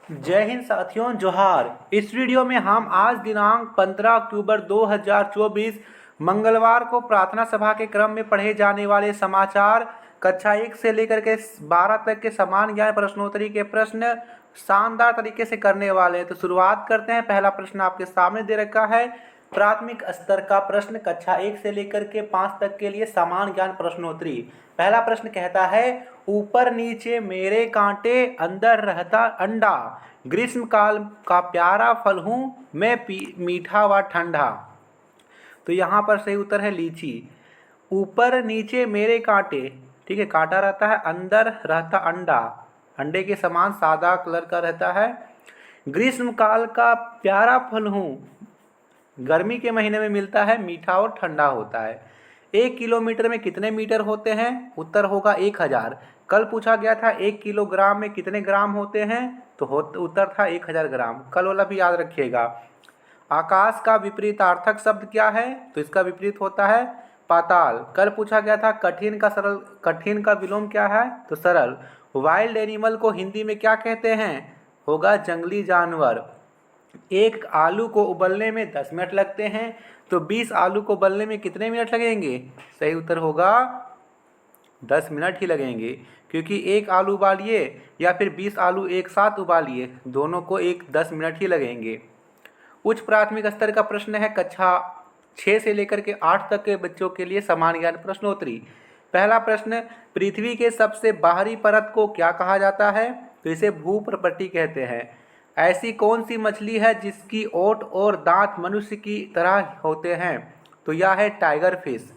जय हिंद साथियों, जोहार। इस वीडियो में हम आज दिनांक 15 अक्टूबर 2024 मंगलवार को प्रार्थना सभा के क्रम में पढ़े जाने वाले समाचार कक्षा 1 से लेकर के 12 तक के समान ज्ञान प्रश्नोत्तरी के प्रश्न शानदार तरीके से करने वाले हैं। तो शुरुआत करते हैं। पहला प्रश्न आपके सामने दे रखा है। प्राथमिक स्तर का प्रश्न कक्षा 1 से लेकर के 5 तक के लिए समान ज्ञान प्रश्नोत्तरी। पहला प्रश्न कहता है, ऊपर नीचे मेरे कांटे अंदर रहता अंडा, ग्रीष्म काल का प्यारा फल हूँ मैं मीठा व ठंडा। तो यहाँ पर सही उत्तर है लीची। ऊपर नीचे मेरे कांटे, ठीक है, कांटा रहता है, अंदर रहता अंडा, अंडे के समान सादा कलर का रहता है। ग्रीष्म काल का प्यारा फल हूँ, गर्मी के महीने में मिलता है, मीठा और ठंडा होता है। 1 किलोमीटर में कितने मीटर होते हैं? उत्तर होगा 1000। कल पूछा गया था 1 किलोग्राम में कितने ग्राम होते हैं, तो उत्तर था 1000 ग्राम। कल वाला भी याद रखिएगा। आकाश का विपरीतार्थक शब्द क्या है? तो इसका विपरीत होता है पाताल। कल पूछा गया था कठिन का विलोम क्या है? तो सरल। वाइल्ड एनिमल को हिंदी में क्या कहते हैं? होगा जंगली जानवर। एक आलू को उबलने में 10 मिनट लगते हैं, तो 20 आलू को उबलने में कितने मिनट लगेंगे? सही उत्तर होगा 10 मिनट ही लगेंगे, क्योंकि एक आलू उबालिए या फिर 20 आलू एक साथ उबालिए, दोनों को 10 मिनट ही लगेंगे। उच्च प्राथमिक स्तर का प्रश्न है कक्षा 6 से लेकर के 8 तक के बच्चों के लिए समान ज्ञान प्रश्नोत्तरी। पहला प्रश्न, पृथ्वी के सबसे बाहरी परत को क्या कहा जाता है? तो इसे भूप्रपट्टी कहते हैं। ऐसी कौन सी मछली है जिसकी ओंठ और दांत मनुष्य की तरह होते हैं? तो यह है टाइगर फिश।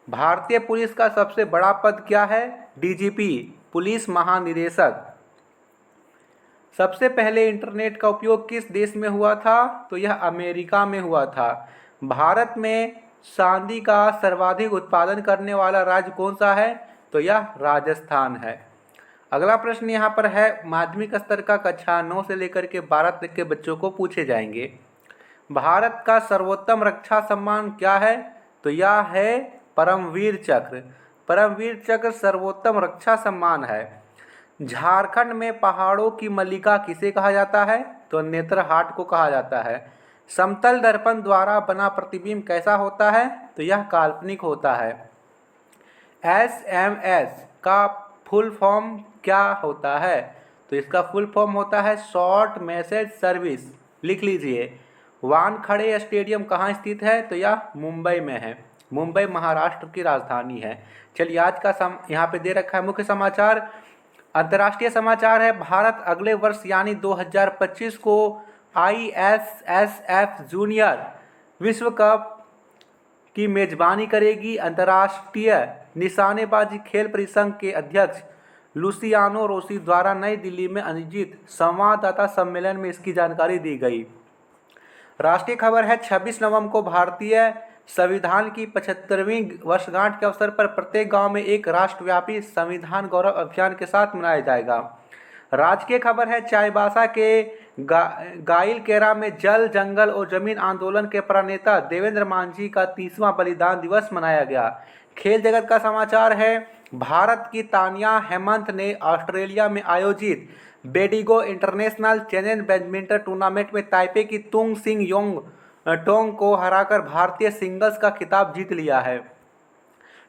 भारतीय पुलिस का सबसे बड़ा पद क्या है? डीजीपी, पुलिस महानिदेशक। सबसे पहले इंटरनेट का उपयोग किस देश में हुआ था? तो यह अमेरिका में हुआ था। भारत में चांदी का सर्वाधिक उत्पादन करने वाला राज्य कौन सा है? तो यह राजस्थान है। अगला प्रश्न यहाँ पर है, माध्यमिक स्तर का कक्षा 9 से लेकर के 12 तक के बच्चों को पूछे जाएंगे। भारत का सर्वोत्तम रक्षा सम्मान क्या है? तो यह है परमवीर चक्र। परमवीर चक्र सर्वोत्तम रक्षा सम्मान है। झारखंड में पहाड़ों की मल्लिका किसे कहा जाता है? तो नेत्रहाट को कहा जाता है। समतल दर्पण द्वारा बना प्रतिबिंब कैसा होता है? तो यह काल्पनिक होता है। SMS का फुल फॉर्म क्या होता है? तो इसका फुल फॉर्म होता है शॉर्ट मैसेज सर्विस। लिख लीजिए। वानखड़े स्टेडियम कहाँ स्थित है? तो यह मुंबई में है। मुंबई महाराष्ट्र की राजधानी है। चलिए, आज का यहाँ पे दे रखा है मुख्य समाचार। अंतर्राष्ट्रीय समाचार है, भारत अगले वर्ष यानी 2025 को ISSF जूनियर विश्व कप की मेजबानी करेगी। अंतर्राष्ट्रीय निशानेबाजी खेल परिसंघ के अध्यक्ष लुसियानो रोसी द्वारा नई दिल्ली में आयोजित संवाददाता सम्मेलन में इसकी जानकारी दी गई। राष्ट्रीय खबर है, 26 नवंबर को भारतीय संविधान की 75वीं वर्षगांठ के अवसर पर प्रत्येक गांव में एक राष्ट्रव्यापी संविधान गौरव अभियान के साथ मनाया जाएगा। राजकीय खबर है, चाईबासा के गाइल केरा में जल, जंगल और जमीन आंदोलन के प्रणेता देवेंद्र मांझी का 30वां बलिदान दिवस मनाया गया। खेल जगत का समाचार है, भारत की तानिया हेमंत ने ऑस्ट्रेलिया में आयोजित बेडिगो इंटरनेशनल चैलेंज बैडमिंटन टूर्नामेंट में ताइपे की तुंग सिंग योंग टोंग को हराकर भारतीय सिंगल्स का खिताब जीत लिया है।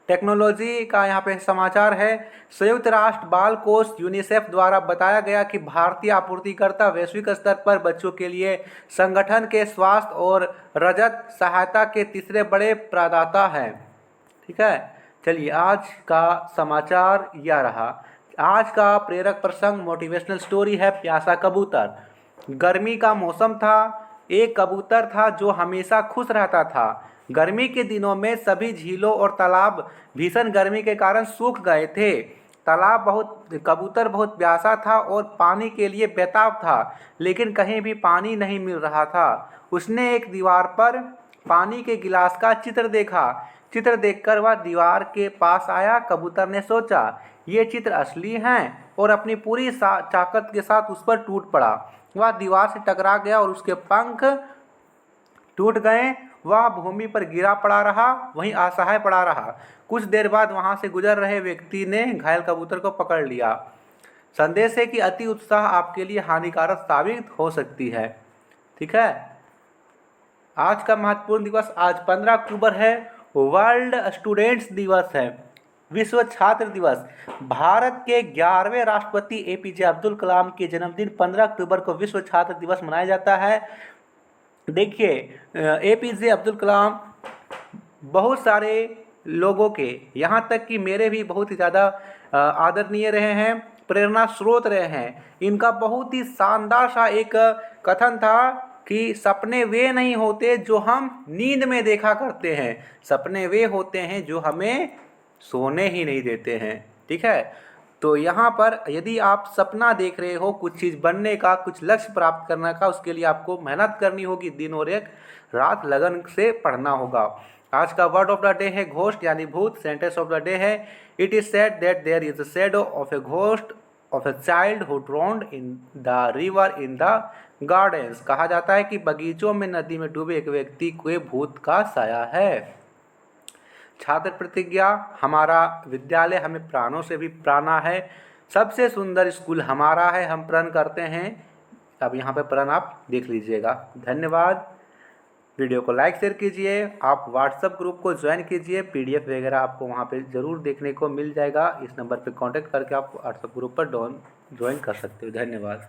टेक्नोलॉजी का यहाँ पे समाचार है, संयुक्त राष्ट्र बाल कोष यूनिसेफ द्वारा बताया गया कि भारतीय आपूर्तिकर्ता वैश्विक स्तर पर बच्चों के लिए संगठन के स्वास्थ्य और रजत सहायता के तीसरे बड़े प्रदाता हैं। ठीक है, चलिए, आज का समाचार यह रहा। आज का प्रेरक प्रसंग मोटिवेशनल स्टोरी है, प्यासा कबूतर। गर्मी का मौसम था। एक कबूतर था जो हमेशा खुश रहता था। गर्मी के दिनों में सभी झीलों और तालाब भीषण गर्मी के कारण सूख गए थे। कबूतर बहुत प्यासा था और पानी के लिए बेताब था, लेकिन कहीं भी पानी नहीं मिल रहा था। उसने एक दीवार पर पानी के गिलास का चित्र देखा। चित्र देखकर वह दीवार के पास आया। कबूतर ने सोचा, ये चित्र असली हैं, और अपनी पूरी ताकत के साथ उस पर टूट पड़ा। वह दीवार से टकरा गया और उसके पंख टूट गए। वह भूमि पर गिरा पड़ा रहा, वहीं असहाय पड़ा रहा। कुछ देर बाद वहां से गुजर रहे व्यक्ति ने घायल कबूतर को पकड़ लिया। संदेश है कि अति उत्साह आपके लिए हानिकारक साबित हो सकती है। ठीक है। आज का महत्वपूर्ण दिवस आज 15 अक्टूबर है, वर्ल्ड स्टूडेंट्स दिवस है, विश्व छात्र दिवस। भारत के 11वें राष्ट्रपति एपीजे अब्दुल कलाम के जन्मदिन 15 अक्टूबर को विश्व छात्र दिवस मनाया जाता है। देखिए, एपीजे अब्दुल कलाम बहुत सारे लोगों के, यहाँ तक कि मेरे भी बहुत ही ज़्यादा आदरणीय रहे हैं, प्रेरणा स्रोत रहे हैं। इनका बहुत ही शानदार सा एक कथन था कि सपने वे नहीं होते जो हम नींद में देखा करते हैं, सपने वे होते हैं जो हमें सोने ही नहीं देते हैं। ठीक है। तो यहाँ पर यदि आप सपना देख रहे हो कुछ चीज़ बनने का, कुछ लक्ष्य प्राप्त करने का, उसके लिए आपको मेहनत करनी होगी, दिन और एक रात लगन से पढ़ना होगा। आज का वर्ड ऑफ द डे है घोस्ट यानी भूत। सेंटेंस ऑफ द डे है it is said that there is a shadow of a ghost of a child who drowned in the river in the gardens. कहा जाता है कि बगीचों में नदी में डूबे एक व्यक्ति को भूत का साया है। छात्र प्रतिज्ञा, हमारा विद्यालय हमें प्राणों से भी प्राणा है, सबसे सुंदर स्कूल हमारा है, हम प्रण करते हैं। अब यहाँ पे प्रण आप देख लीजिएगा। धन्यवाद। वीडियो को लाइक शेयर कीजिए, आप व्हाट्सएप ग्रुप को ज्वाइन कीजिए, पीडीएफ वगैरह आपको वहाँ पे ज़रूर देखने को मिल जाएगा। इस नंबर पे कांटेक्ट करके आप व्हाट्सएप ग्रुप पर ज्वाइन कर सकते हो। धन्यवाद।